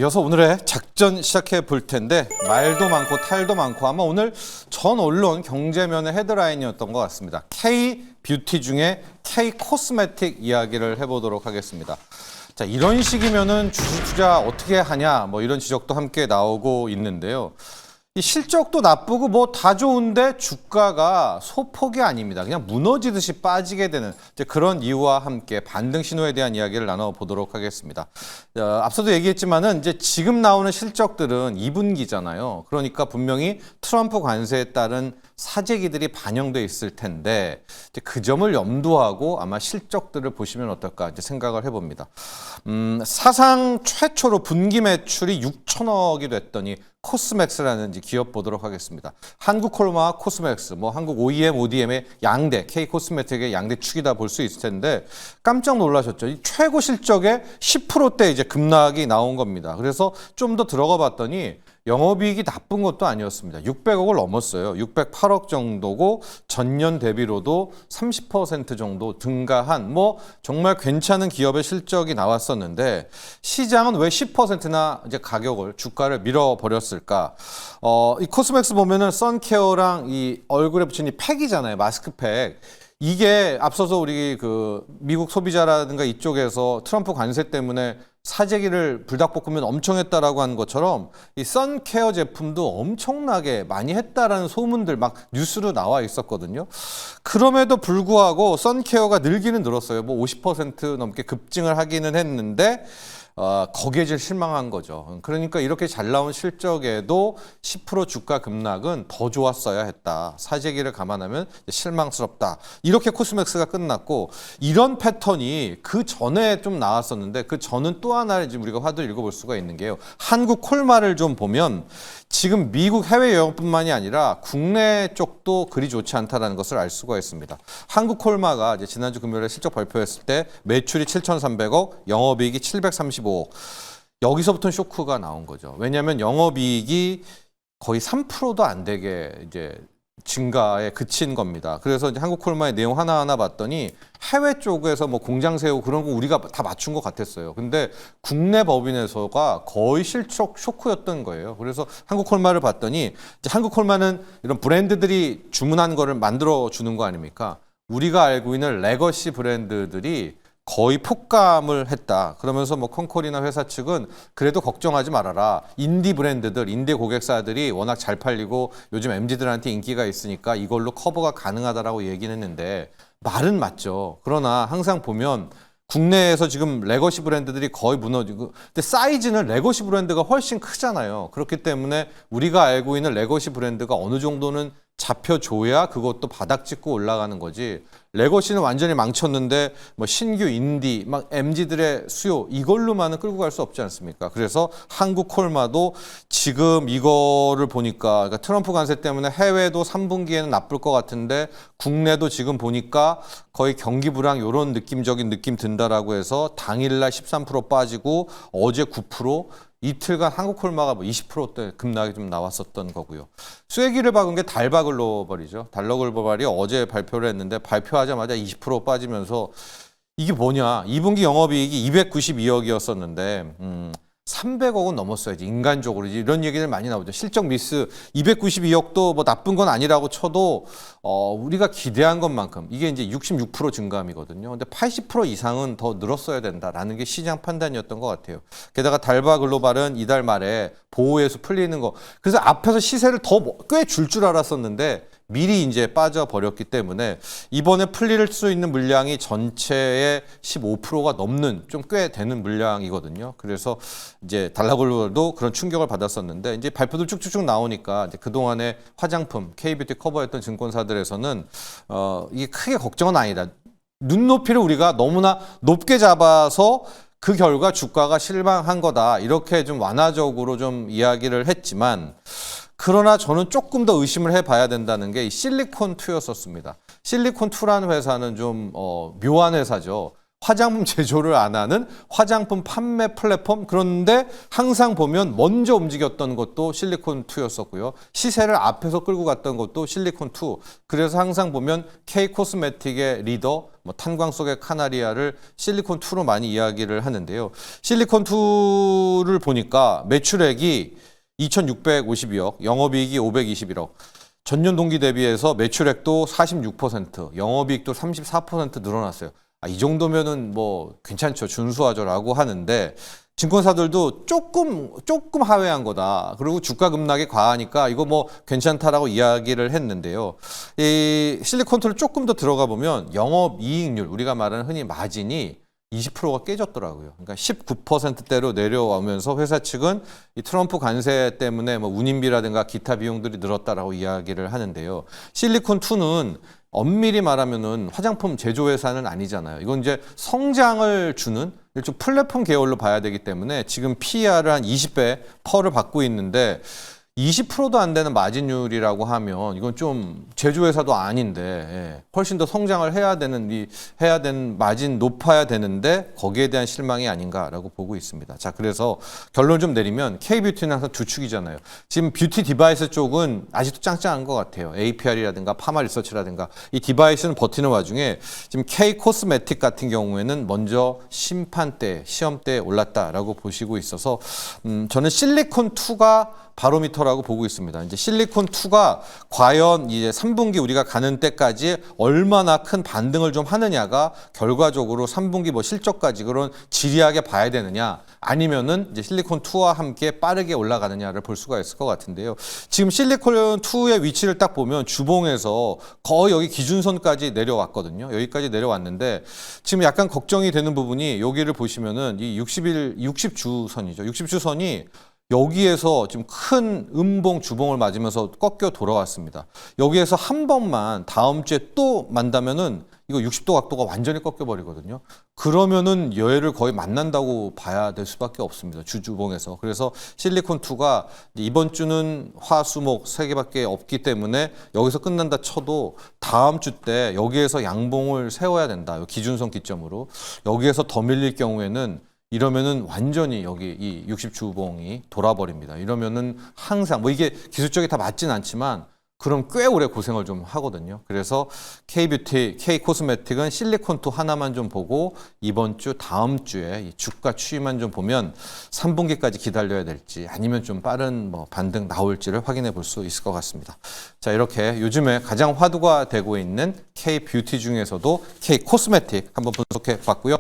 이어서 오늘의 작전 시작해 볼 텐데 말도 많고 탈도 많고 아마 오늘 전 언론 경제면의 헤드라인이었던 것 같습니다. K-뷰티 중에 K-코스메틱 이야기를 해보도록 하겠습니다. 자, 이런 식이면은 주식 투자 어떻게 하냐 뭐 이런 지적도 함께 나오고 있는데요. 이 실적도 나쁘고 뭐 다 좋은데 주가가 소폭이 아닙니다. 그냥 무너지듯이 빠지게 되는 이제 그런 이유와 함께 반등 신호에 대한 이야기를 나눠보도록 하겠습니다. 앞서도 얘기했지만은 이제 지금 나오는 실적들은 2분기잖아요. 그러니까 분명히 트럼프 관세에 따른 사재기들이 반영돼 있을 텐데 이제 그 점을 염두하고 아마 실적들을 보시면 어떨까 이제 생각을 해봅니다. 사상 최초로 분기 매출이 6천억이 됐더니 코스맥스라는 기업 보도록 하겠습니다. 한국콜마와 코스맥스, 뭐 한국 OEM, ODM의 양대, K-코스메틱의 양대 축이다 볼 수 있을 텐데 깜짝 놀라셨죠. 이 최고 실적의 10%대 이제 급락이 나온 겁니다. 그래서 좀 더 들어가 봤더니 영업이익이 나쁜 것도 아니었습니다. 600억을 넘었어요. 608억 정도고 전년 대비로도 30% 정도 증가한 뭐 정말 괜찮은 기업의 실적이 나왔었는데 시장은 왜 10%나 이제 가격을 주가를 밀어버렸을까? 이 코스맥스 보면은 선케어랑 이 얼굴에 붙인 이 팩이잖아요. 마스크팩. 이게 앞서서 우리 그 미국 소비자라든가 이쪽에서 트럼프 관세 때문에 사재기를 불닭볶으면 엄청 했다라고 하는 것처럼 이 선케어 제품도 엄청나게 많이 했다라는 소문들 막 뉴스로 나와 있었거든요. 그럼에도 불구하고 선케어가 늘기는 늘었어요. 뭐 50% 넘게 급증을 하기는 했는데 거기에 제일 실망한 거죠. 그러니까 이렇게 잘 나온 실적에도 10% 주가 급락은 더 좋았어야 했다. 사재기를 감안하면 실망스럽다. 이렇게 코스맥스가 끝났고 이런 패턴이 그 전에 좀 나왔었는데 그 전은 또 하나를 지금 우리가 화두를 읽어볼 수가 있는 게요. 한국 콜마를 좀 보면 지금 미국 해외 영업뿐만이 아니라 국내 쪽도 그리 좋지 않다라는 것을 알 수가 있습니다. 한국 콜마가 이제 지난주 금요일에 실적 발표했을 때 매출이 7,300억, 영업이익이 735억. 여기서부터는 쇼크가 나온 거죠. 왜냐하면 영업이익이 거의 3%도 안 되게 이제 증가에 그친 겁니다. 그래서 이제 한국콜마의 내용 하나하나 봤더니 해외 쪽에서 뭐 공장 세우고 그런 거 우리가 다 맞춘 것 같았어요. 근데 국내 법인에서가 거의 실적 쇼크였던 거예요. 그래서 한국콜마를 봤더니 이제 한국콜마는 이런 브랜드들이 주문한 거를 만들어 주는 거 아닙니까? 우리가 알고 있는 레거시 브랜드들이 거의 폭감을 했다. 그러면서 뭐 콩콜이나 회사 측은 그래도 걱정하지 말아라. 인디 브랜드들, 인디 고객사들이 워낙 잘 팔리고 요즘 MZ들한테 인기가 있으니까 이걸로 커버가 가능하다라고 얘기는 했는데 말은 맞죠. 그러나 항상 보면 국내에서 지금 레거시 브랜드들이 거의 무너지고 근데 사이즈는 레거시 브랜드가 훨씬 크잖아요. 그렇기 때문에 우리가 알고 있는 레거시 브랜드가 어느 정도는 잡혀줘야 그것도 바닥 찍고 올라가는 거지. 레거시는 완전히 망쳤는데 뭐 신규 인디 막 MZ들의 수요 이걸로만은 끌고 갈 수 없지 않습니까? 그래서 한국 콜마도 지금 이거를 보니까 그러니까 트럼프 관세 때문에 해외도 3분기에는 나쁠 것 같은데 국내도 지금 보니까 거의 경기 불황 이런 느낌적인 느낌 든다라고 해서 당일날 13% 빠지고 어제 9%. 이틀간 한국콜마가 뭐 20%대 급락이 좀 나왔었던 거고요. 쐐기를 박은 게 달바글로벌이죠. 달러글로벌이 어제 발표를 했는데 발표하자마자 20% 빠지면서 이게 뭐냐. 2분기 영업이익이 292억이었었는데 300억은 넘었어야지. 인간적으로 이런 얘기들 많이 나오죠. 실적 미스 292억도 뭐 나쁜 건 아니라고 쳐도 우리가 기대한 것만큼 이게 이제 66% 증감이거든요. 근데 80% 이상은 더 늘었어야 된다라는 게 시장 판단이었던 것 같아요. 게다가 달바 글로벌은 이달 말에 보호에서 풀리는 거. 그래서 앞에서 시세를 더 꽤 줄 줄 알았었는데 미리 이제 빠져버렸기 때문에 이번에 풀릴 수 있는 물량이 전체의 15%가 넘는 좀 꽤 되는 물량이거든요. 그래서 이제 달라글로벌도 그런 충격을 받았었는데 이제 발표들 쭉쭉쭉 나오니까 이제 그동안에 화장품, K뷰티 커버했던 증권사들에서는 이게 크게 걱정은 아니다. 눈높이를 우리가 너무나 높게 잡아서 그 결과 주가가 실망한 거다. 이렇게 좀 완화적으로 좀 이야기를 했지만 그러나 저는 조금 더 의심을 해봐야 된다는 게 이 실리콘2였었습니다. 실리콘2라는 회사는 좀 묘한 회사죠. 화장품 제조를 안 하는 화장품 판매 플랫폼. 그런데 항상 보면 먼저 움직였던 것도 실리콘2였었고요. 시세를 앞에서 끌고 갔던 것도 실리콘2. 그래서 항상 보면 K-코스메틱의 리더, 탄광 속의 카나리아를 실리콘2로 많이 이야기를 하는데요. 실리콘2를 보니까 매출액이 2,652억, 영업이익이 521억. 전년 동기 대비해서 매출액도 46%, 영업이익도 34% 늘어났어요. 이 정도면은 뭐 괜찮죠. 준수하죠라고 하는데 증권사들도 조금 하회한 거다. 그리고 주가 급락이 과하니까 이거 뭐 괜찮다라고 이야기를 했는데요. 이 실리콘투를 조금 더 들어가 보면 영업이익률, 우리가 말하는 흔히 마진이 20%가 깨졌더라고요. 그러니까 19%대로 내려오면서 회사 측은 이 트럼프 관세 때문에 뭐 운임비라든가 기타 비용들이 늘었다라고 이야기를 하는데요. 실리콘2는 엄밀히 말하면은 화장품 제조 회사는 아니잖아요. 이건 이제 성장을 주는 일종 플랫폼 계열로 봐야 되기 때문에 지금 PER을 한 20배 펄을 받고 있는데 20%도 안 되는 마진율이라고 하면 이건 좀 제조회사도 아닌데 훨씬 더 성장을 해야 되는 마진 높아야 되는데 거기에 대한 실망이 아닌가라고 보고 있습니다. 자, 그래서 결론 좀 내리면 K뷰티는 항상 두 축이잖아요. 지금 뷰티 디바이스 쪽은 아직도 짱짱한 것 같아요. APR이라든가 파마 리서치라든가 이 디바이스는 버티는 와중에 지금 K-코스메틱 같은 경우에는 먼저 심판대, 시험대에 올랐다라고 보시고 있어서 저는 실리콘2가 바로미터라고 보고 있습니다. 이제 실리콘2가 과연 이제 3분기 우리가 가는 때까지 얼마나 큰 반등을 좀 하느냐가 결과적으로 3분기 뭐 실적까지 그런 지리하게 봐야 되느냐 아니면은 이제 실리콘2와 함께 빠르게 올라가느냐를 볼 수가 있을 것 같은데요. 지금 실리콘2의 위치를 딱 보면 주봉에서 거의 여기 기준선까지 내려왔거든요. 여기까지 내려왔는데 지금 약간 걱정이 되는 부분이 여기를 보시면은 이 60주 선이죠. 60주 선이 여기에서 지금 큰 음봉, 주봉을 맞으면서 꺾여 돌아왔습니다. 여기에서 한 번만 다음 주에 또 만나면은 이거 60도 각도가 완전히 꺾여버리거든요. 그러면은 얘를 거의 만난다고 봐야 될 수밖에 없습니다. 주주봉에서. 그래서 실리콘2가 이번 주는 화, 수, 목 3개밖에 없기 때문에 여기서 끝난다 쳐도 다음 주 때 여기에서 양봉을 세워야 된다. 기준선 기점으로. 여기에서 더 밀릴 경우에는 이러면은 완전히 여기 이 60주봉이 돌아버립니다. 이러면은 항상 뭐 이게 기술적이 다 맞진 않지만 그럼 꽤 오래 고생을 좀 하거든요. 그래서 K뷰티, K코스메틱은 실리콘2 하나만 좀 보고 이번 주, 다음 주에 이 주가 추이만 좀 보면 3분기까지 기다려야 될지 아니면 좀 빠른 뭐 반등 나올지를 확인해 볼 수 있을 것 같습니다. 자, 이렇게 요즘에 가장 화두가 되고 있는 K뷰티 중에서도 K코스메틱 한번 분석해 봤고요.